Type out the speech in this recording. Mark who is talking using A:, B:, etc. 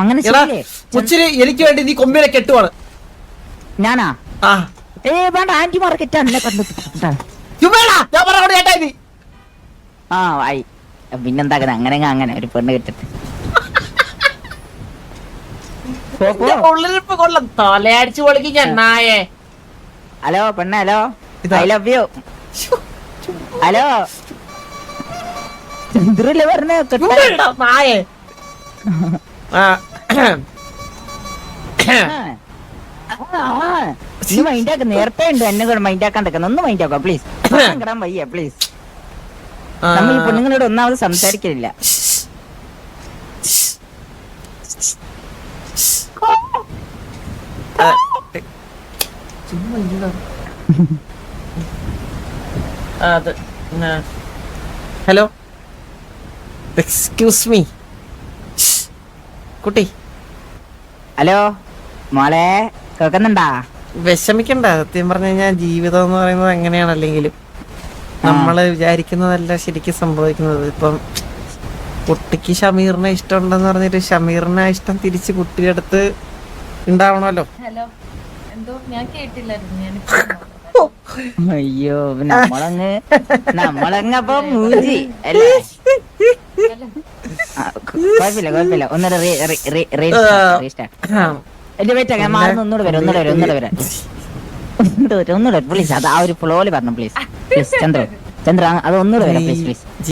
A: അങ്ങനെ
B: മുച്ചിരി എനിക്ക് വേണ്ടി നീ കൊമ്പിനെ കെട്ടുവാണ്.
A: ഞാനാ
B: ആ
A: വേണ്ട ആന്റിമാർ കെട്ടാ ആ ആയി പിന്നെന്താക്കുന്നത് അങ്ങനെ അങ്ങനെ ഒരു പെണ്ണ് കെട്ടിട്ട്
B: ഉള്ളിലിപ്പ് കൊള്ളാം. തലയടിച്ചു പൊളിക്കും ഞാൻ നായേ.
A: ഹലോ പെണ്ണ hello I love you hello ചന്ദ്രല്ലേ പറഞ്ഞ
B: നായേ.
A: മൈൻഡാക്ക നേരത്തെ ഉണ്ട് എന്നെ കൂടെ മൈൻഡാക്കാണ്ടിരിക്കുന്ന ഒന്ന് മൈൻഡാക്കോ പ്ലീസ്. കിടാൻ വയ്യ പ്ലീസ്. നമ്മൾ ഈ പെണ്ണുങ്ങളോട് ഒന്നാമത് സംസാരിക്കുന്നില്ല.
B: ഹലോ എക്സ്ക്യൂസ് മീ കുട്ടി.
A: ഹലോ മോളെ കേൾക്കുന്നുണ്ടാ?
B: വിഷമിക്കണ്ട. സത്യം പറഞ്ഞു കഴിഞ്ഞാൽ ജീവിതം എന്ന് പറയുന്നത് എങ്ങനെയാണ്, അല്ലെങ്കിലും നമ്മള് വിചാരിക്കുന്നതല്ല ശരിക്കും സംഭവിക്കുന്നത്. ഇപ്പം കുട്ടിക്ക് ഷമീറിനെ ഇഷ്ടമുണ്ടെന്ന് പറഞ്ഞിട്ട് ഷമീറിനെ ഇഷ്ടം തിരിച്ച് കുട്ടിയുടെ അടുത്ത് ഉണ്ടാവണമല്ലോ.
C: ഹലോ എന്തോ ഞാൻ കേട്ടില്ലായിരുന്നു.
A: അയ്യോ നമ്മളങ്ങ് അപ്പൊ മൂജി അല്ലേ? കുഴപ്പമില്ല ഒന്നൂടെ എന്റെ വെയിറ്റ് ഞാൻ മാറുന്ന ഒന്നൂടെ വരാം പ്ലീസ്. അത് ആ ഒരു ഫ്ലോയില് പറഞ്ഞു പ്ലീസ് ചന്ദ്ര അത് ഒന്നൂടെ വരാം പ്ലീസ്.